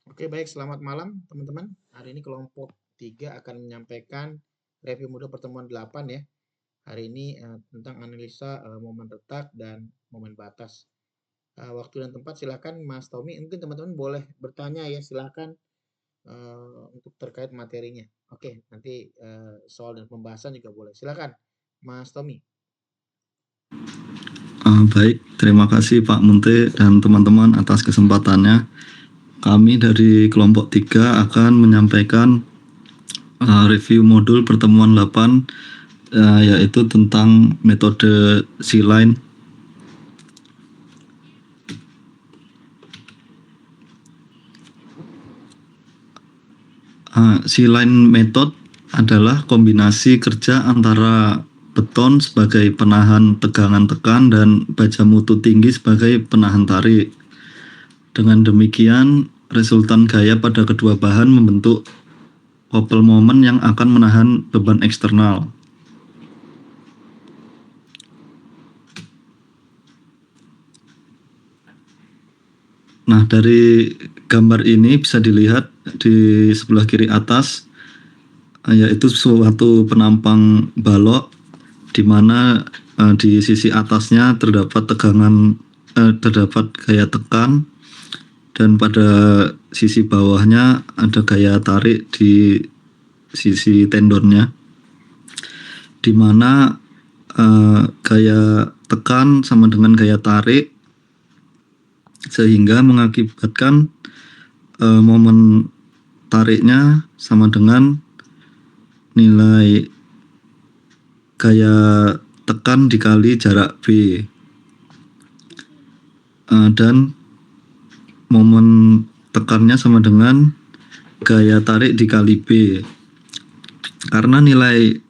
Oke, baik. Selamat malam, teman-teman. Hari ini kelompok 3 akan menyampaikan review modul pertemuan 8 ya. Hari ini tentang analisa momen retak dan momen batas. Waktu dan tempat silakan Mas Tommy. Mungkin teman-teman boleh bertanya ya, silakan untuk terkait materinya. Oke, nanti soal dan pembahasan juga boleh. Silakan, Mas Tommy. Baik, terima kasih Pak Munte dan teman-teman atas kesempatannya. Kami dari kelompok 3 akan menyampaikan review modul pertemuan 8 yaitu tentang metode C-line. C-line method adalah kombinasi kerja antara beton sebagai penahan tegangan tekan dan baja mutu tinggi sebagai penahan tarik. Dengan demikian, resultan gaya pada kedua bahan membentuk couple moment yang akan menahan beban eksternal. Nah, dari gambar ini bisa dilihat di sebelah kiri atas, yaitu suatu penampang balok di mana di sisi atasnya terdapat terdapat gaya tekan, dan pada sisi bawahnya ada gaya tarik di sisi tendonnya, di mana gaya tekan sama dengan gaya tarik, sehingga mengakibatkan momen tariknya sama dengan nilai gaya tekan dikali jarak B, dan momen tekannya sama dengan gaya tarik dikali B. Karena nilai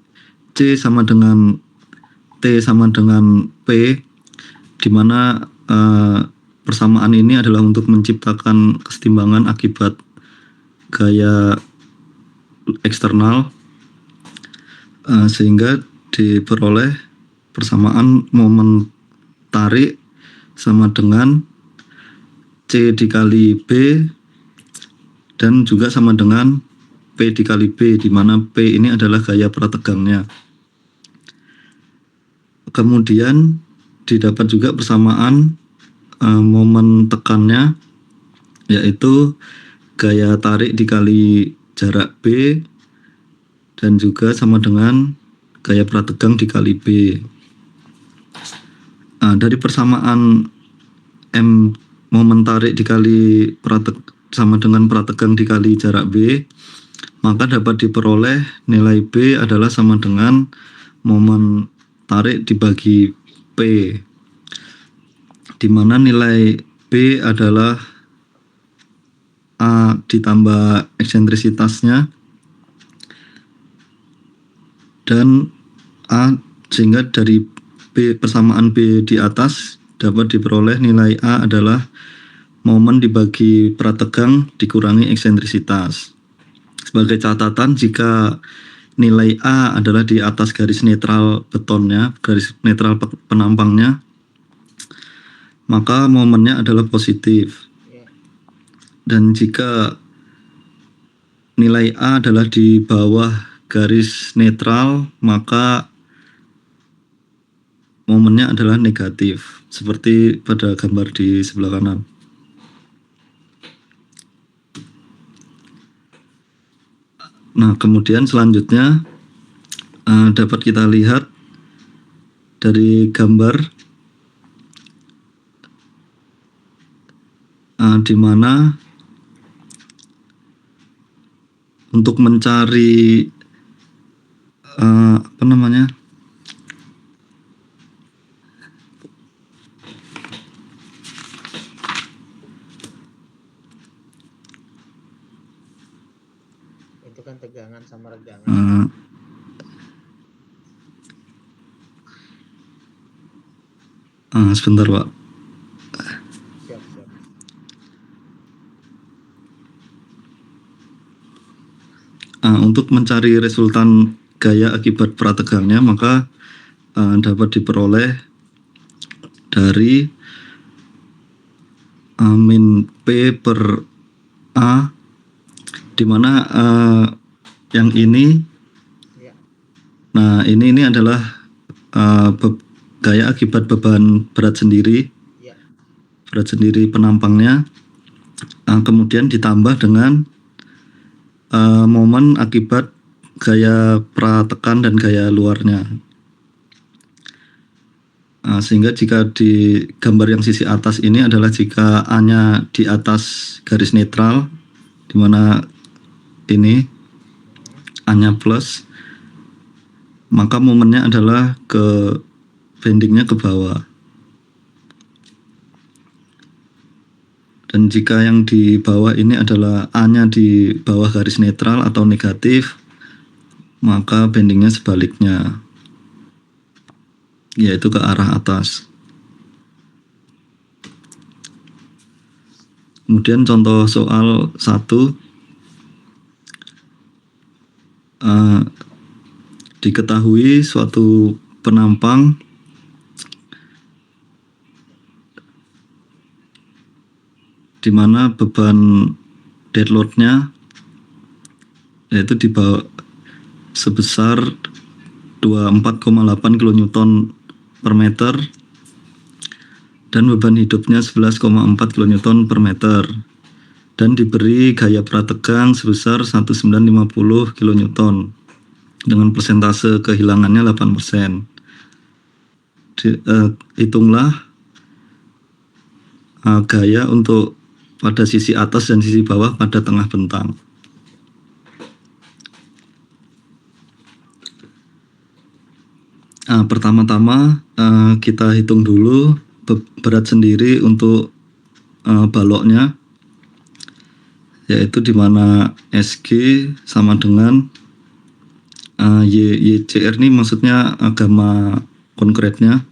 C sama dengan T sama dengan P, di mana persamaan ini adalah untuk menciptakan kesetimbangan akibat gaya eksternal, sehingga diperoleh persamaan momen tarik sama dengan C dikali B dan juga sama dengan P dikali B, di mana P ini adalah gaya prategangnya. Kemudian didapat juga persamaan momen tekannya, yaitu gaya tarik dikali jarak B dan juga sama dengan gaya prategang dikali B. Dari persamaan M momen tarik dikali sama dengan prategang dikali jarak B, maka dapat diperoleh nilai B adalah sama dengan momen tarik dibagi P, di mana nilai B adalah A ditambah eksentrisitasnya dan A, sehingga dari B, persamaan B di atas dapat diperoleh nilai A adalah momen dibagi prategang dikurangi eksentrisitas. Sebagai catatan, jika nilai A adalah di atas garis netral betonnya, garis netral penampangnya, maka momennya adalah positif. Dan jika nilai A adalah di bawah garis netral, maka momennya adalah negatif, seperti pada gambar di sebelah kanan. Nah, kemudian selanjutnya dapat kita lihat dari gambar di mana untuk mencari Itu kan tegangan sama regangan. Sebentar Pak. Siap. Untuk mencari resultan gaya akibat prategangnya, maka dapat diperoleh dari min P per A, di mana yang ini, Ya. nah ini adalah gaya akibat beban berat sendiri, Ya. berat sendiri penampangnya, kemudian ditambah dengan momen akibat gaya pratekan dan gaya luarnya. Sehingga jika di gambar yang sisi atas ini adalah jika A-nya di atas garis netral, di mana ini A-nya plus, maka momennya adalah ke bendingnya ke bawah. Dan jika yang di bawah ini adalah A-nya di bawah garis netral atau negatif, maka bendingnya sebaliknya, yaitu ke arah atas. Kemudian contoh soal 1, diketahui suatu penampang di mana beban dead load-nya yaitu di bawah sebesar 24,8 kN per meter dan beban hidupnya 11,4 kN per meter dan diberi gaya prategang sebesar 1950 kN dengan persentase kehilangannya 8%. Hitunglah gaya untuk pada sisi atas dan sisi bawah pada tengah bentang. Pertama-tama kita hitung dulu berat sendiri untuk baloknya, yaitu di mana SG sama dengan YCR ini maksudnya gamma konkretnya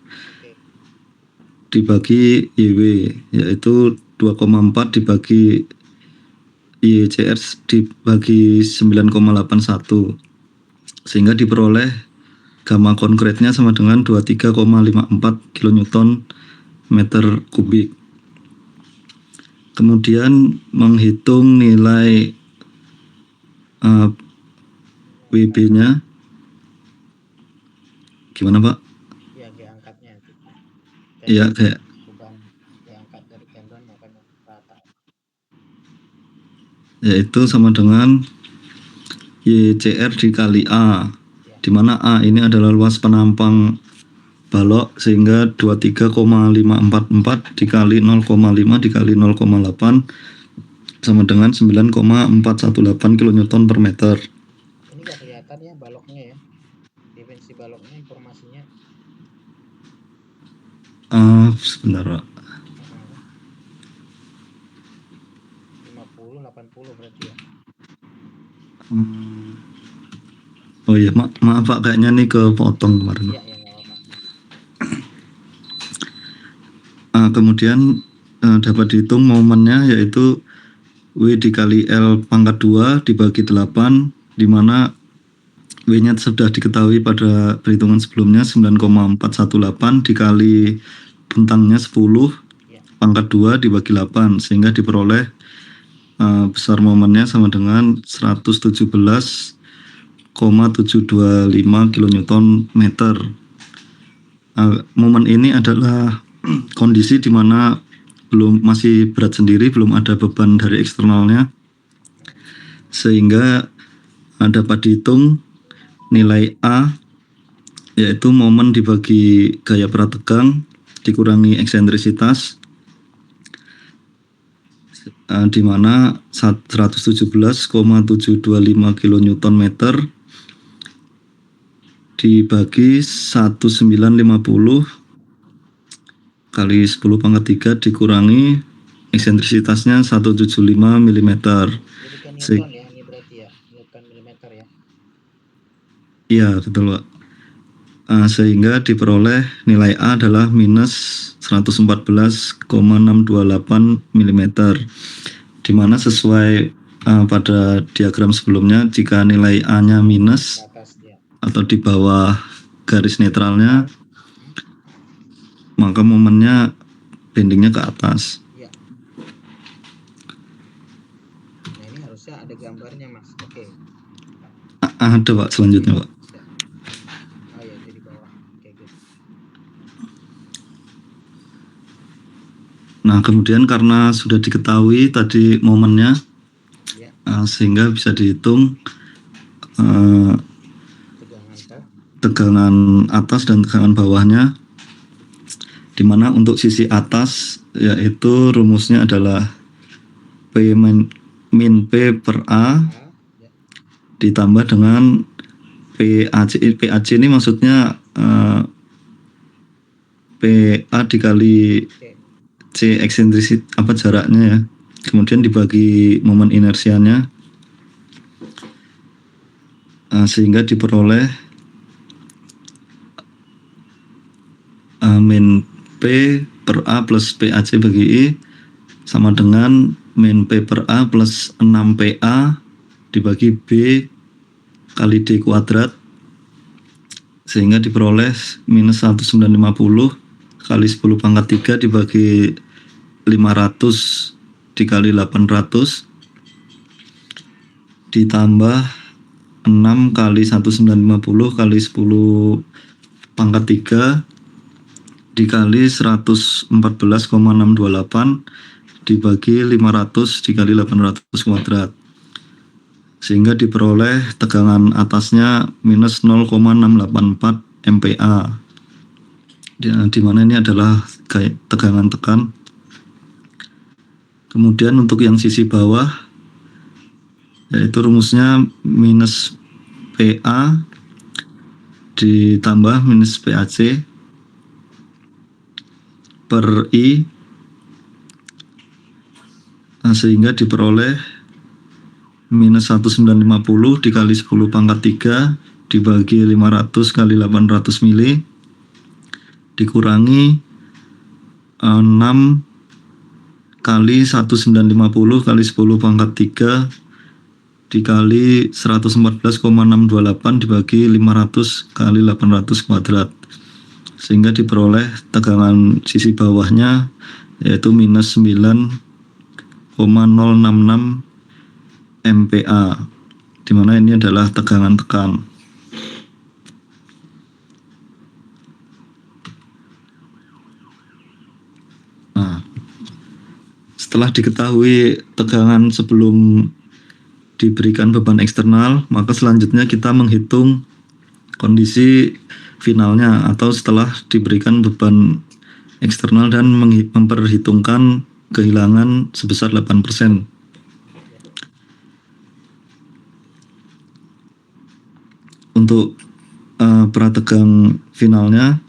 dibagi YW, yaitu 2,4 dibagi YCR dibagi 9,81, sehingga diperoleh gamma konkretnya sama dengan 23,54 kN meter kubik. Kemudian menghitung nilai WB-nya. Gimana, Pak? Ya, kayak angkatnya. Iya, kayak beban diangkat dari tendon makanya rata. Yaitu sama dengan YCR dikali A, di mana A ini adalah luas penampang balok, sehingga 23,544 dikali 0,5 dikali 0,8 sama dengan 9,418 kN per meter. Ini nggak kelihatan ya baloknya ya, dimensi baloknya, informasinya. Sebentar, Pak. 50, 80 berarti ya. Oh iya, maaf Pak, kayaknya nih kepotong kemarin. Iya, nggak apa-apa. Kemudian dapat dihitung momennya, yaitu W dikali L pangkat 2 dibagi 8, di mana W-nya sudah diketahui pada perhitungan sebelumnya 9,418 dikali bentangnya 10 pangkat 2 dibagi 8, sehingga diperoleh besar momennya sama dengan 117,725 kN meter. Momen ini adalah kondisi di mana masih berat sendiri, belum ada beban dari eksternalnya, sehingga dapat dihitung nilai A, yaitu momen dibagi gaya prategang dikurangi eksentrisitas, di mana 117,725 kN meter dibagi 1950 kali 10 pangkat 3 dikurangi eksentrisitasnya 175 mm. Jadi kan Newton ya, ini berarti ya, Newton milimeter ya. Iya, betul, Pak. Sehingga diperoleh nilai A adalah minus 114,628 mm, di mana sesuai pada diagram sebelumnya, jika nilai A-nya minus atau di bawah garis netralnya, maka momennya bendingnya ke atas. harusnya ada gambarnya Mas. Oke. Ada Pak, selanjutnya Pak. Oh ya, itu di bawah. Oke, good. Nah, kemudian karena sudah diketahui tadi momennya, Ya, sehingga bisa dihitung tegangan tegangan atas dan tegangan bawahnya, di mana untuk sisi atas yaitu rumusnya adalah P min P per A ya. ditambah dengan PAC. PAC ini maksudnya PA dikali Oke. C eksentrisitas apa jaraknya ya, kemudian dibagi momen inersianya, sehingga diperoleh min P per A plus PAC bagi I sama dengan min P per A plus 6PA dibagi B kali D kuadrat, sehingga diperoleh minus 1950 kali 10 pangkat 3 dibagi 500 dikali 800 ditambah 6 kali 1950 kali 10 pangkat 3 dikali 114,628 dibagi 500 dikali 800 kuadrat, sehingga diperoleh tegangan atasnya minus 0,684 MPa, di mana ini adalah tegangan tekan. Kemudian untuk yang sisi bawah, yaitu rumusnya minus PA ditambah minus PAC per I, sehingga diperoleh minus 1950 dikali 10 pangkat 3 dibagi 500 kali 800 mili dikurangi 6 kali 1950 kali 10 pangkat 3 dikali 114,628 dibagi 500 kali 800 kuadrat, sehingga diperoleh tegangan sisi bawahnya yaitu minus 9,066 MPa, di mana ini adalah tegangan tekan. Nah, setelah diketahui tegangan sebelum diberikan beban eksternal, maka selanjutnya kita menghitung kondisi finalnya atau setelah diberikan beban eksternal dan memperhitungkan kehilangan sebesar 8%. Untuk prategang finalnya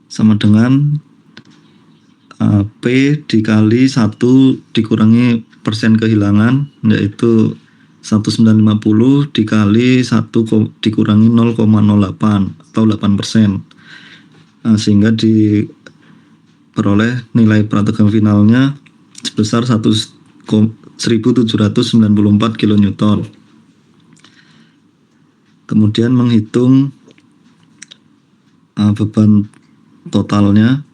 sama dengan P dikali 1 dikurangi persen kehilangan, yaitu 1950 dikali 1 dikurangi 0,08 atau 8%, sehingga diperoleh nilai prategang finalnya sebesar 1794 kN. Kemudian menghitung beban totalnya,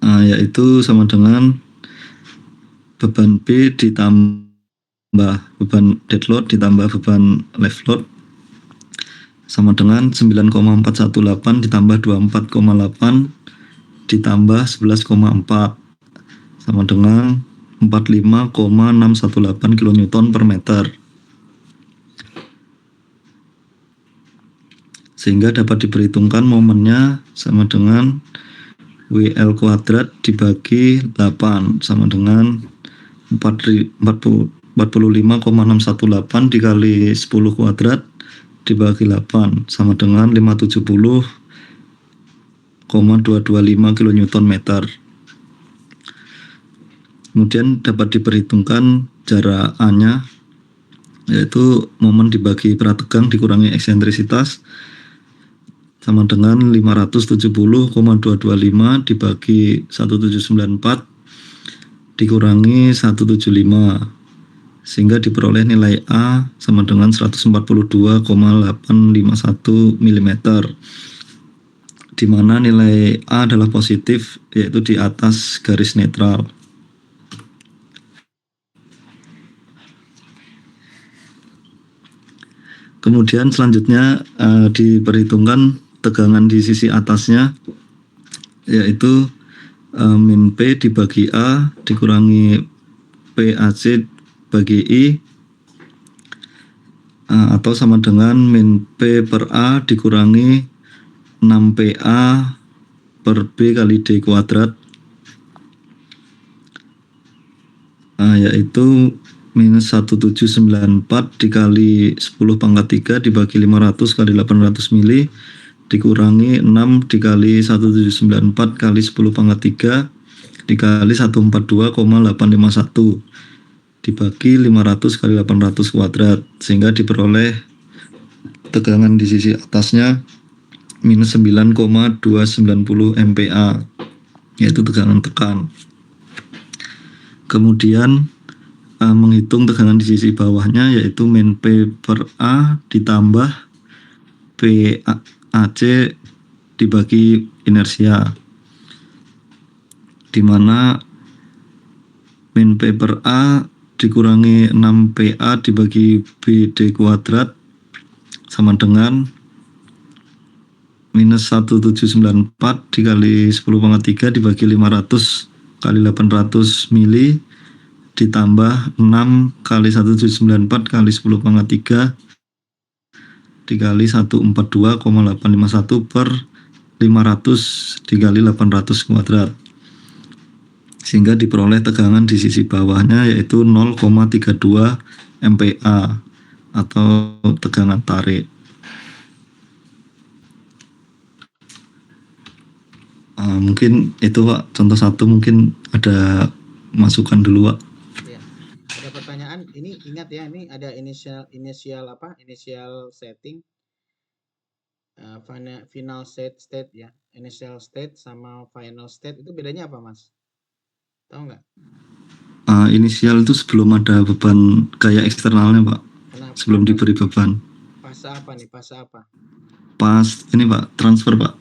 yaitu sama dengan beban B ditambah beban dead load ditambah beban live load sama dengan 9,418 ditambah 24,8 ditambah 11,4 sama dengan 45,618 kN per meter, sehingga dapat diperhitungkan momennya sama dengan WL kuadrat dibagi 8 sama dengan 45,618 dikali 10 kuadrat dibagi 8 sama dengan 570,225 kN. Kemudian dapat diperhitungkan jarak A-nya, yaitu momen dibagi prategang dikurangi eksentrisitas sama dengan 570,225 dibagi 1794 dikurangi 175, sehingga diperoleh nilai A sama dengan 142,851 mm, di mana nilai A adalah positif, yaitu di atas garis netral. Kemudian selanjutnya diperhitungkan tegangan di sisi atasnya, yaitu min P dibagi A dikurangi PAC bagi I, atau sama dengan min P per A dikurangi 6PA per B kali D kuadrat, yaitu minus 1794 dikali 10 pangkat 3 dibagi 500 kali 800 mili dikurangi 6 dikali 1794 kali 10 pangkat 3 dikali 142,851 dibagi 500 kali 800 kuadrat, sehingga diperoleh tegangan di sisi atasnya minus 9,290 MPa, yaitu tegangan tekan. Kemudian menghitung tegangan di sisi bawahnya, yaitu min P per A ditambah PAC dibagi inersia, di mana min P per A dikurangi 6PA dibagi BD kuadrat sama dengan minus 1794 dikali 10 pangkat 3 dibagi 500 kali 800 mili ditambah 6 kali 1794 kali 10 pangkat 3 dikali 142,851 per 500 dikali 800 kuadrat, sehingga diperoleh tegangan di sisi bawahnya yaitu 0,32 MPa atau tegangan tarik. Mungkin itu Pak, contoh satu, mungkin ada masukan dulu Pak. Ya, ada pertanyaan. Ini ingat ya, ini ada initial setting, final state ya, initial state sama final state itu bedanya apa Mas? Tahu nggak? Inisial itu sebelum ada beban gaya eksternalnya Pak. Kenapa? Sebelum diberi beban. Fase apa nih? Fase apa? Pas ini Pak, transfer Pak.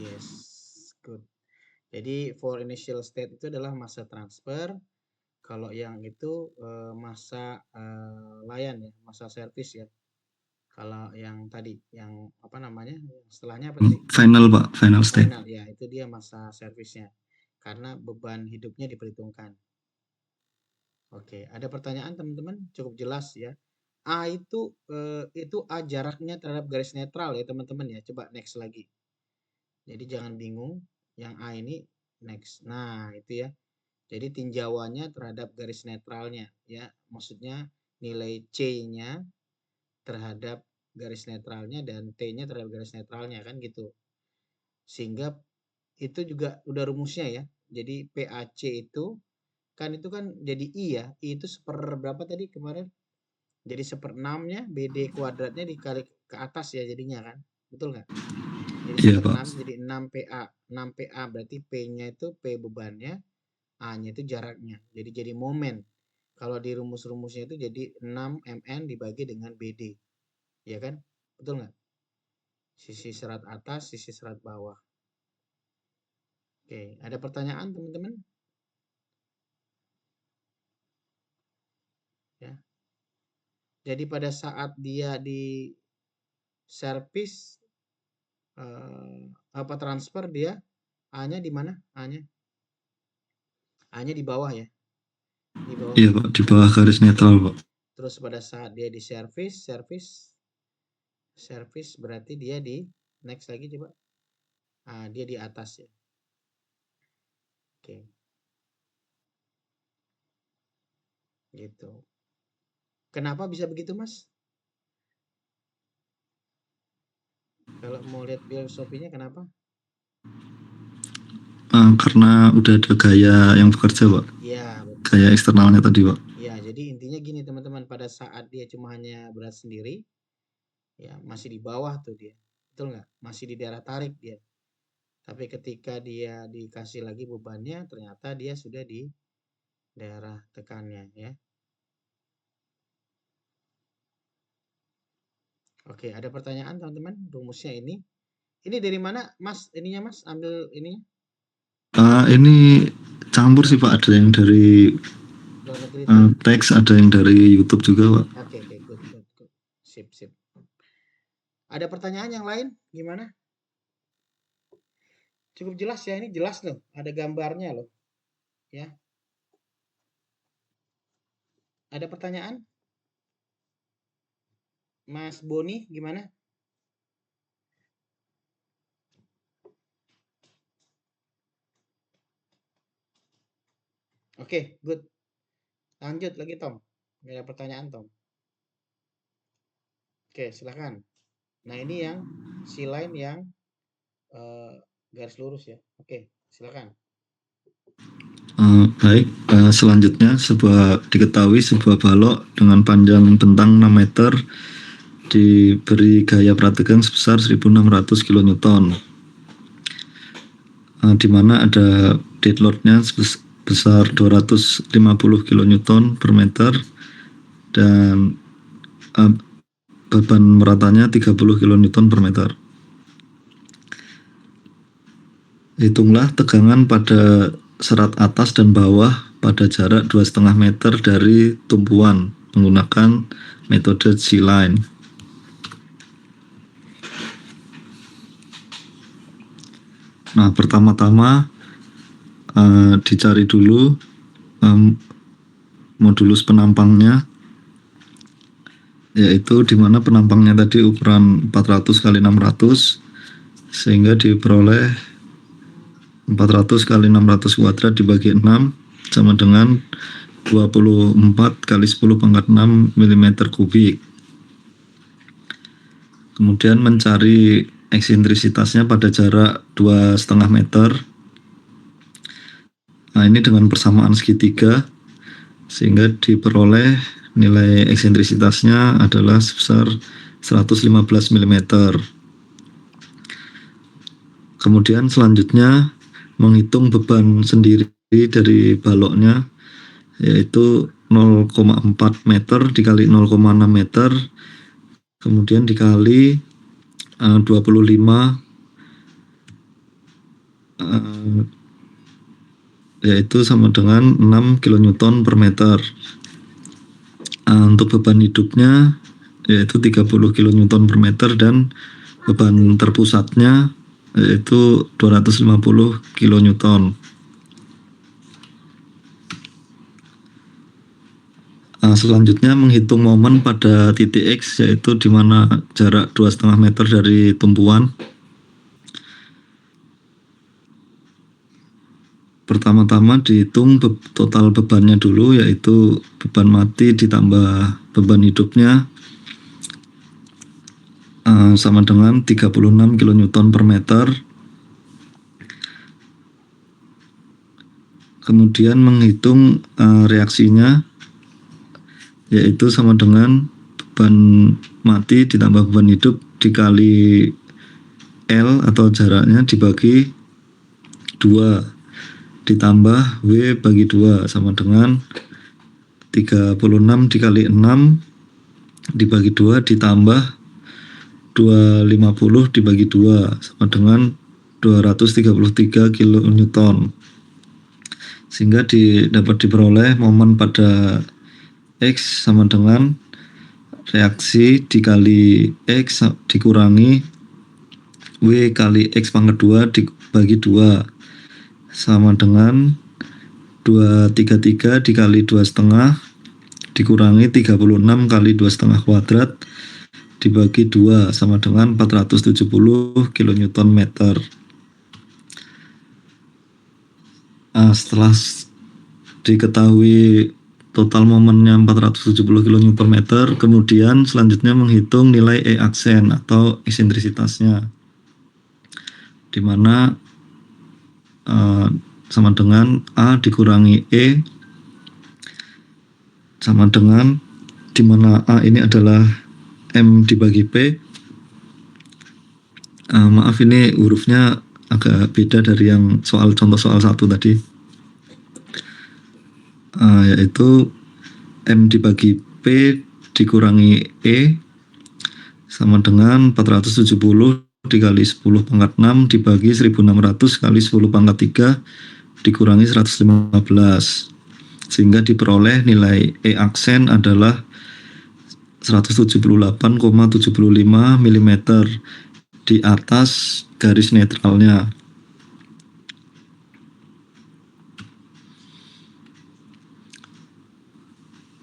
Yes, good. Jadi for initial state itu adalah masa transfer. Kalau yang itu masa layan ya, masa servis ya. Kalau yang tadi, yang apa namanya? Setelahnya apa sih? Final Pak, final state. Final ya, itu dia masa servisnya. Karena beban hidupnya diperhitungkan. Oke, ada pertanyaan teman-teman? Cukup jelas ya. A itu A jaraknya terhadap garis netral ya teman-teman ya. Coba next lagi. Jadi jangan bingung. Yang A ini next. Nah itu ya. Jadi tinjauannya terhadap garis netralnya ya. Maksudnya nilai C-nya terhadap garis netralnya dan T-nya terhadap garis netralnya kan gitu. Sehingga itu juga udah rumusnya ya. Jadi PAC itu kan jadi I ya. I itu seper berapa tadi kemarin? Jadi 1/6-nya BD kuadratnya dikali ke atas ya jadinya kan. Betul nggak? Jadi Iya, 1/6 Pak. jadi 6PA. 6PA berarti P-nya itu P bebannya, A-nya itu jaraknya. Jadi momen. Kalau di rumus-rumusnya itu jadi 6 MN dibagi dengan BD. Ya kan? Betul nggak? Sisi serat atas, sisi serat bawah. Oke, ada pertanyaan teman-teman? Ya. Jadi pada saat dia di servis transfer dia A-nya di mana? A-nya di bawah ya. Di bawah. Iya Pak, di bawah garis netral Pak. Terus pada saat dia di servis berarti dia di next lagi coba. Dia di atas ya. Oke. Gitu. Kenapa bisa begitu Mas? Kalau mau lihat filosofinya kenapa? Karena udah ada gaya yang bekerja Pak. Iya, betul. Gaya eksternalnya tadi Pak. Ya, jadi intinya gini teman-teman, pada saat dia cuma hanya berat sendiri, ya masih di bawah tuh dia. Betul nggak? Masih di daerah tarik dia. Tapi ketika dia dikasih lagi bebannya, ternyata dia sudah di daerah tekannya ya. Oke, ada pertanyaan teman-teman? Rumusnya ini. Ini dari mana Mas? Ininya Mas, ambil ininya? Ini campur sih Pak, ada yang dari teks, ada yang dari YouTube juga Pak. Oke, good. Sip. Ada pertanyaan yang lain? Gimana? Cukup jelas ya, ini jelas loh, ada gambarnya loh. Ya. Ada pertanyaan? Mas Boni, gimana? Oke, good. Lanjut lagi, Tom. Nggak ada pertanyaan, Tom. Oke, silakan. Nah, ini yang si line yang garis lurus ya. Oke, silakan. Baik, selanjutnya diketahui sebuah balok dengan panjang bentang 6 meter diberi gaya prategang sebesar 1600 kN, di mana ada dead load-nya sebesar 250 kN per meter dan beban meratanya 30 kN per meter. Hitunglah tegangan pada serat atas dan bawah pada jarak 2,5 meter dari tumpuan menggunakan metode C-line. Nah, pertama-tama dicari dulu modulus penampangnya, yaitu di mana penampangnya tadi ukuran 400 x 600, sehingga diperoleh 400 x 600 kuadrat dibagi 6 sama dengan 24 x 10⁻6 mm kubik. Kemudian mencari eksentrisitasnya pada jarak 2,5 meter. Nah, ini dengan persamaan segitiga, sehingga diperoleh nilai eksentrisitasnya adalah sebesar 115 mm. Kemudian selanjutnya menghitung beban sendiri dari baloknya, yaitu 0,4 meter dikali 0,6 meter, kemudian dikali 25, yaitu sama dengan 6 kN per meter. Untuk beban hidupnya yaitu 30 kN per meter dan beban terpusatnya yaitu 250 kN. Selanjutnya menghitung momen pada titik X, yaitu di mana jarak 2,5 meter dari tumpuan. Pertama-tama dihitung total bebannya dulu, yaitu beban mati ditambah beban hidupnya sama dengan 36 kN per meter. Kemudian menghitung reaksinya, yaitu sama dengan beban mati ditambah beban hidup dikali L atau jaraknya dibagi 2 ditambah W bagi 2 sama dengan 36 dikali 6 dibagi 2 ditambah 250 dibagi 2 sama dengan 233 kN, sehingga dapat diperoleh momen pada X sama dengan reaksi dikali X dikurangi W kali X pangkat 2 dibagi 2 sama dengan 233 dikali 2,5 dikurangi 36 kali 2,5 kuadrat dibagi 2 sama dengan 470 kN meter. Setelah diketahui total momennya 470 kN meter, kemudian selanjutnya menghitung nilai E aksen atau eksentrisitasnya, di mana sama dengan A dikurangi E sama dengan, di mana A ini adalah M dibagi P. Maaf, ini hurufnya agak beda dari yang contoh soal 1 tadi, yaitu M dibagi P dikurangi E sama dengan 470 dikali 10⁻6 dibagi 1600 kali 10⁻3 dikurangi 115, sehingga diperoleh nilai E aksen adalah 178,75 mm di atas garis netralnya.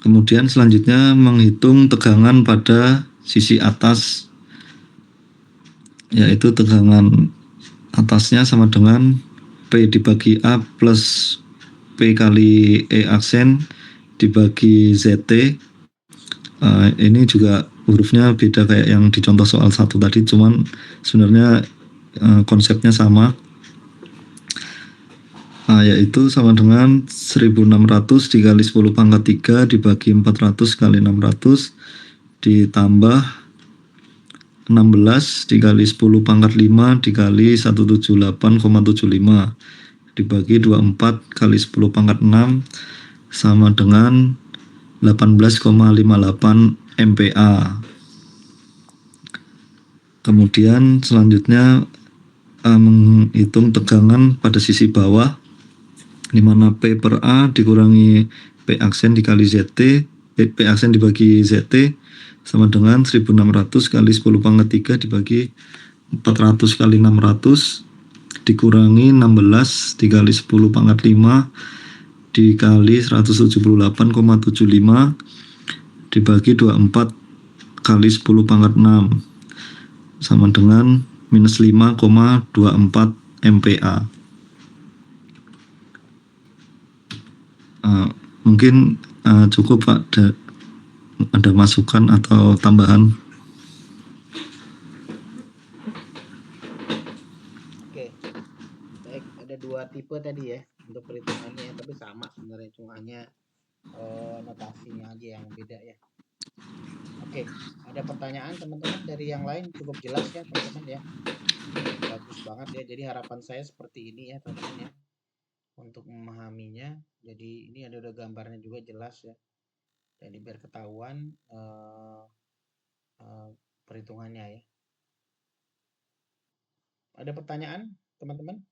Kemudian selanjutnya menghitung tegangan pada sisi atas, yaitu tegangan atasnya sama dengan P dibagi A plus P kali E aksen dibagi ZT. Ini juga hurufnya beda kayak yang di contoh soal 1 tadi, cuman sebenarnya konsepnya sama. Yaitu sama dengan 1600 dikali 10 pangkat 3 dibagi 400 kali 600 ditambah 16 dikali 10 pangkat 5 dikali 178,75 dibagi 24 kali 10 pangkat 6 sama dengan 18,58 MPa. Kemudian selanjutnya menghitung tegangan pada sisi bawah, di mana P per A dikurangi P aksen dikali ZT, P aksen dibagi ZT sama dengan 1600 kali 10 pangkat 3 dibagi 400 kali 600 dikurangi 16 dikali 10 pangkat 5 dikali 178,75 dibagi 24 kali 10 pangkat 6 sama dengan minus 5,24 MPa. Mungkin cukup Pak, ada masukan atau tambahan? Oke, baik, ada 2 tipe tadi ya untuk perhitungannya, tapi sama sebenarnya, cuma hanya notasinya aja yang beda ya. Oke, ada pertanyaan teman-teman dari yang lain, cukup jelas ya teman-teman ya. Bagus banget ya. Jadi harapan saya seperti ini ya teman-teman ya, untuk memahaminya. Jadi ini ada udah gambarnya juga jelas ya. Jadi biar ketahuan perhitungannya ya. Ada pertanyaan teman-teman?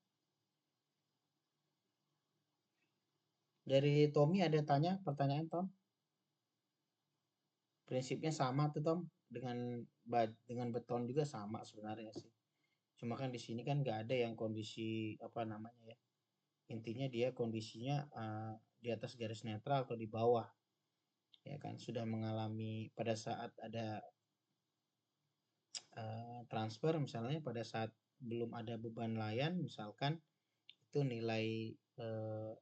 Dari Tommy ada pertanyaan Tom? Prinsipnya sama tuh Tom, dengan beton juga sama sebenarnya sih. Cuma kan di sini kan nggak ada yang kondisi apa namanya ya. Intinya dia kondisinya di atas garis netral atau di bawah. Ya kan sudah mengalami pada saat ada transfer, misalnya pada saat belum ada beban layan misalkan, itu nilai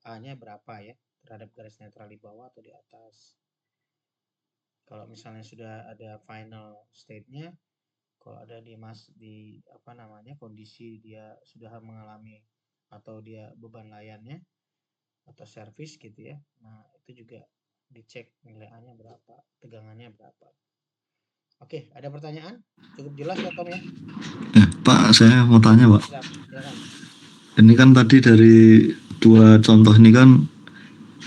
A-nya berapa ya terhadap garis netral di bawah atau di atas. Kalau misalnya sudah ada final state-nya, kalau ada di apa namanya kondisi dia sudah mengalami atau dia beban layannya atau servis gitu ya. Nah, itu juga dicek nilai A-nya berapa, tegangannya berapa. Oke, ada pertanyaan? Cukup jelas ya Tom ya? Pak, saya mau tanya Pak. Silakan. Ini kan tadi dari 2 contoh ini kan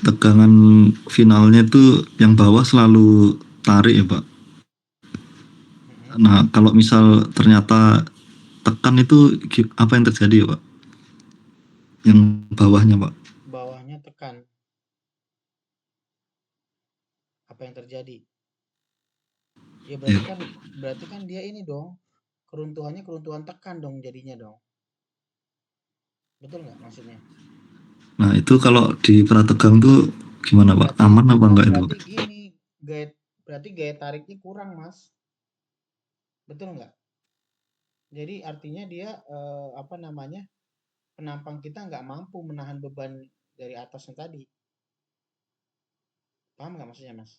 tegangan finalnya itu yang bawah selalu tarik ya Pak. Nah, kalau misal ternyata tekan itu apa yang terjadi ya Pak? Yang bawahnya Pak. Bawahnya tekan. Apa yang terjadi? Ya berarti kan dia ini dong. Keruntuhannya keruntuhan tekan dong jadinya dong. Betul nggak maksudnya? Nah, itu kalau di prategang tuh gimana Pak? Aman apa enggak itu? Berarti gini, berarti gaya tariknya kurang Mas. Betul nggak? Jadi artinya dia apa namanya, penampang kita nggak mampu menahan beban dari atasnya tadi. Paham nggak maksudnya Mas?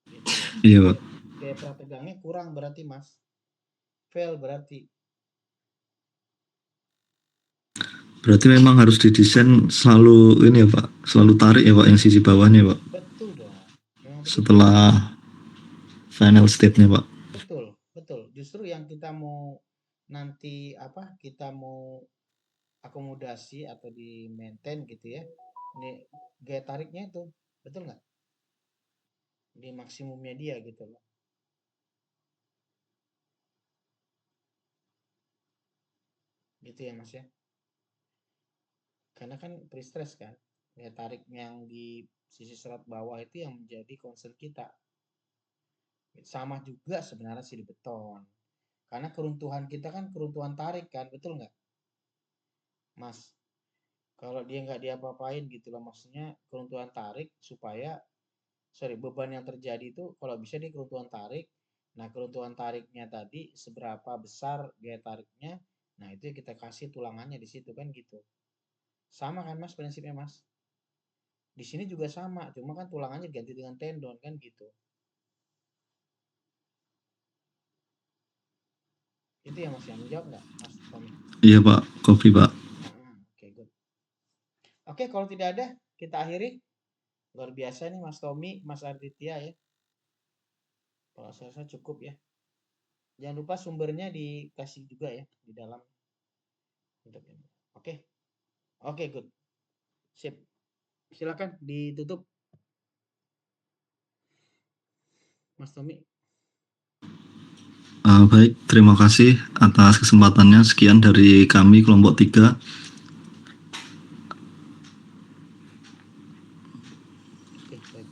Gitu loh. Iya Pak. Gaya prategangnya kurang berarti Mas. Fail berarti. Berarti memang harus didesain selalu ini ya Pak, selalu tarik ya Pak yang sisi bawahnya Pak. Betul dong. Memang begitu. Setelah final state-nya Pak. Betul, betul. Justru yang kita mau nanti apa? Kita mau akomodasi atau di maintain gitu ya. Ini gaya tariknya itu, betul nggak? Di maksimumnya dia gitu loh. Gitu ya Mas ya. Karena kan pre-stress kan. Gaya tarik yang di sisi serat bawah itu yang menjadi concern kita. Sama juga sebenarnya sih di beton. Karena keruntuhan kita kan keruntuhan tarik kan, betul nggak, Mas? Kalau dia nggak diapa-apain gitu loh, maksudnya keruntuhan tarik supaya, sorry, beban yang terjadi itu kalau bisa dia keruntuhan tarik. Nah, keruntuhan tariknya tadi seberapa besar gaya tariknya, nah itu yang kita kasih tulangannya di situ kan gitu. Sama kan Mas prinsipnya Mas? Di sini juga sama, cuma kan tulangannya ganti dengan tendon kan gitu. Itu ya Mas, yang menjawab nggak Mas Tommy? Iya Pak, kopi Pak. Oke, good. Oke, kalau tidak ada, kita akhiri. Luar biasa nih Mas Tommy, Mas Aditya ya. Kalau saya rasa cukup ya. Jangan lupa sumbernya dikasih juga ya di dalam. Oke, oke, good. Sip. Silakan ditutup, Mas Tommy. Baik, terima kasih atas kesempatannya. Sekian dari kami kelompok 3. Oke, baik.